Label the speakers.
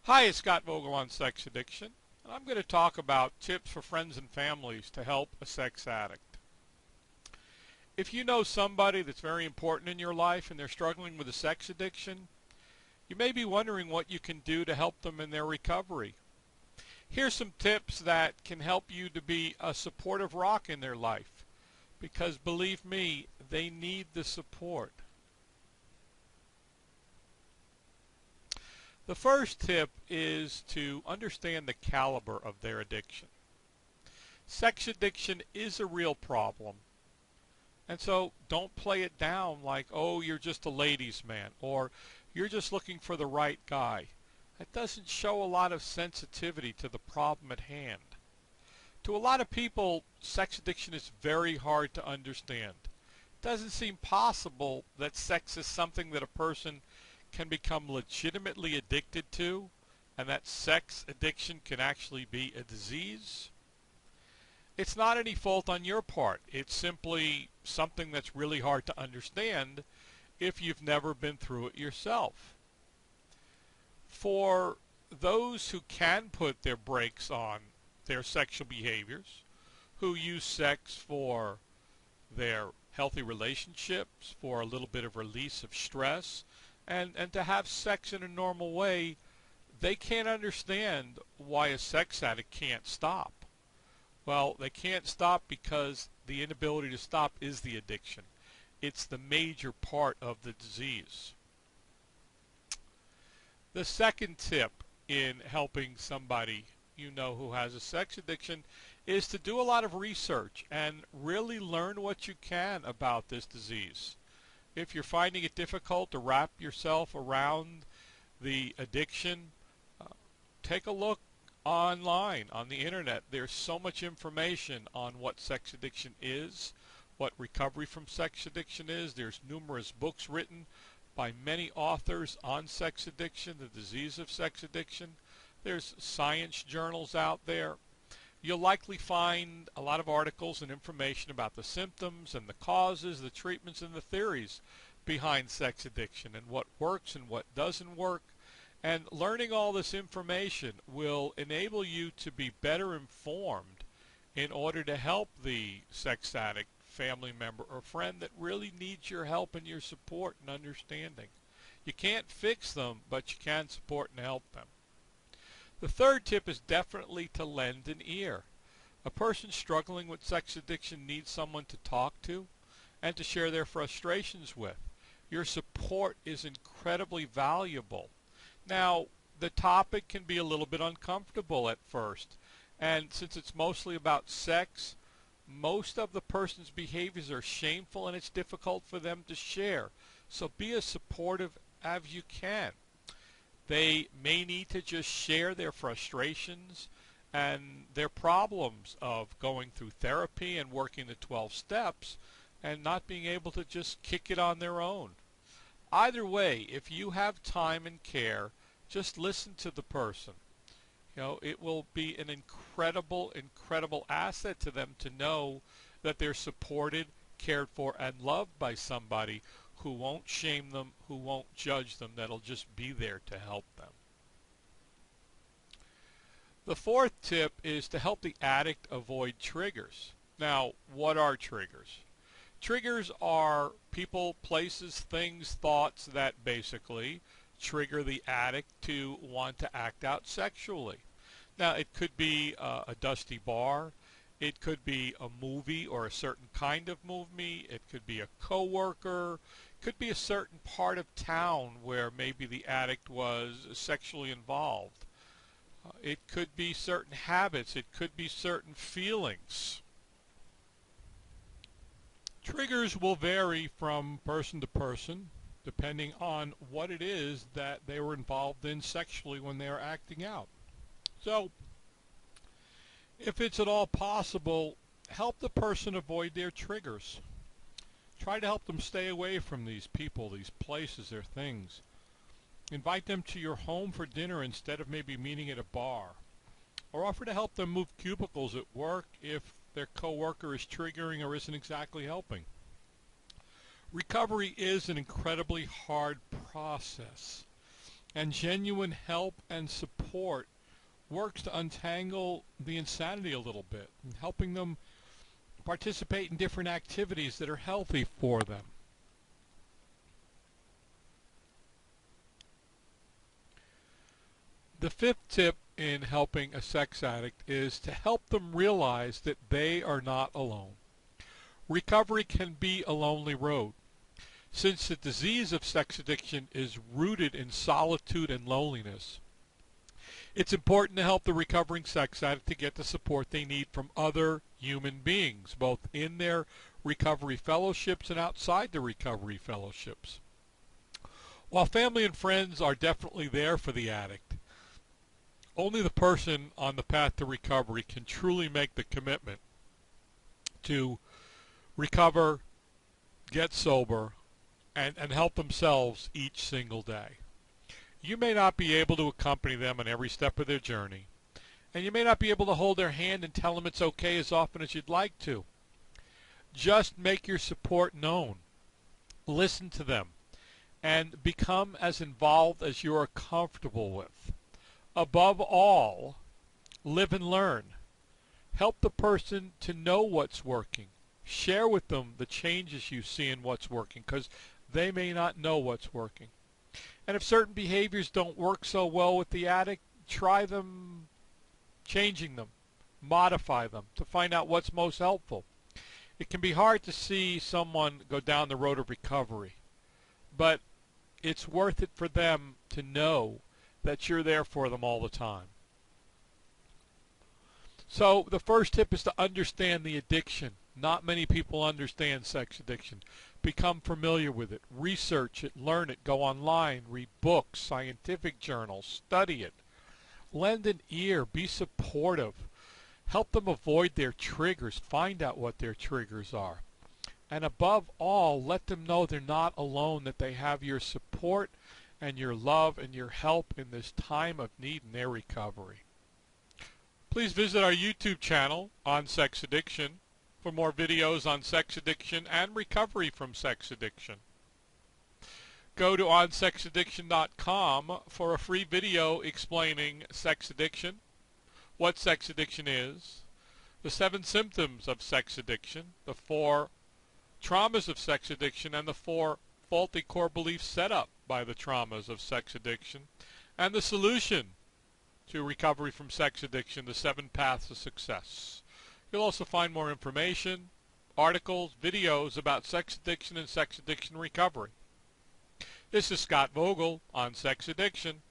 Speaker 1: Hi, it's Scott Vogel on sex addiction, and I'm going to talk about tips for friends and families to help a sex addict. If you know somebody that's very important in your life and they're struggling with a sex addiction, you may be wondering what you can do to help them in their recovery. Here's some tips that can help you to be a supportive rock in their life, because believe me, they need the support. The first tip is to understand the caliber of their addiction. Sex addiction is a real problem. And so don't play it down like, oh, you're just a ladies' man, or you're just looking for the right guy. That doesn't show a lot of sensitivity to the problem at hand. To a lot of people, sex addiction is very hard to understand. It doesn't seem possible that sex is something that a person can become legitimately addicted to, and that sex addiction can actually be a disease. It's not any fault on your part. It's simply something that's really hard to understand if you've never been through it yourself. For those who can put their brakes on their sexual behaviors, who use sex for their healthy relationships, for a little bit of release of stress, and to have sex in a normal way, they can't understand why a sex addict can't stop. Well, they can't stop because the inability to stop is the addiction. It's the major part of the disease. The second tip in helping somebody you know who has a sex addiction is to do a lot of research and really learn what you can about this disease. If you're finding it difficult to wrap yourself around the addiction, take a look online on the internet. There's so much information on what sex addiction is, what recovery from sex addiction is. There's numerous books written by many authors on sex addiction, the disease of sex addiction. There's science journals out there. You'll likely find a lot of articles and information about the symptoms and the causes, the treatments, and the theories behind sex addiction and what works and what doesn't work. And learning all this information will enable you to be better informed in order to help the sex addict family member or friend that really needs your help and your support and understanding. You can't fix them, but you can support and help them. The third tip is definitely to lend an ear. A person struggling with sex addiction needs someone to talk to and to share their frustrations with. Your support is incredibly valuable. Now, the topic can be a little bit uncomfortable at first, and since it's mostly about sex, most of the person's behaviors are shameful and it's difficult for them to share. So be as supportive as you can. They may need to just share their frustrations and their problems of going through therapy and working the 12 steps and not being able to just kick it on their own. Either way, if you have time and care, just listen to the person. It will be an incredible asset to them to know that they're supported, cared for, and loved by somebody who won't shame them, who won't judge them, that'll just be there to help them. The fourth tip is to help the addict avoid triggers. Now, what are triggers? Triggers are people, places, things, thoughts that basically trigger the addict to want to act out sexually. Now, it could be a dusty bar. It could be a movie or a certain kind of movie. It could be a coworker. It could be a certain part of town where maybe the addict was sexually involved. It could be certain habits. It could be certain feelings. Triggers will vary from person to person depending on what it is that they were involved in sexually when they were acting out. So, if it's at all possible, help the person avoid their triggers. Try to help them stay away from these people, these places, their things. Invite them to your home for dinner instead of maybe meeting at a bar. Or offer to help them move cubicles at work if their coworker is triggering or isn't exactly helping. Recovery is an incredibly hard process. And genuine help and support works to untangle the insanity a little bit, and helping them participate in different activities that are healthy for them. The fifth tip in helping a sex addict is to help them realize that they are not alone. Recovery can be a lonely road. Since the disease of sex addiction is rooted in solitude and loneliness, it's important to help the recovering sex addict to get the support they need from other human beings, both in their recovery fellowships and outside the recovery fellowships. While family and friends are definitely there for the addict, only the person on the path to recovery can truly make the commitment to recover, get sober, and help themselves each single day. You may not be able to accompany them on every step of their journey, and you may not be able to hold their hand and tell them it's okay as often as you'd like to. Just make your support known. Listen to them, and become as involved as you are comfortable with. Above all, live and learn. Help the person to know what's working. Share with them the changes you see in what's working, because they may not know what's working. And if certain behaviors don't work so well with the addict, try them changing them, modify them to find out what's most helpful. It can be hard to see someone go down the road of recovery, but it's worth it for them to know that you're there for them all the time. So the first tip is to understand the addiction. Not many people understand sex addiction. Become familiar with it. Research it, learn it, go online, read books, scientific journals, study it. Lend an ear, be supportive. Help them avoid their triggers, find out what their triggers are. And above all, let them know they're not alone, that they have your support and your love and your help in this time of need in their recovery. Please visit our YouTube channel on sex addiction for more videos on sex addiction and recovery from sex addiction. Go to onsexaddiction.com for a free video explaining sex addiction, what sex addiction is, the 7 symptoms of sex addiction, the 4 traumas of sex addiction, and the 4 faulty core beliefs set up by the traumas of sex addiction, and the solution to recovery from sex addiction, the 7 paths of success. You'll also find more information, articles, videos about sex addiction and sex addiction recovery. This is Scott Vogel on Sex Addiction.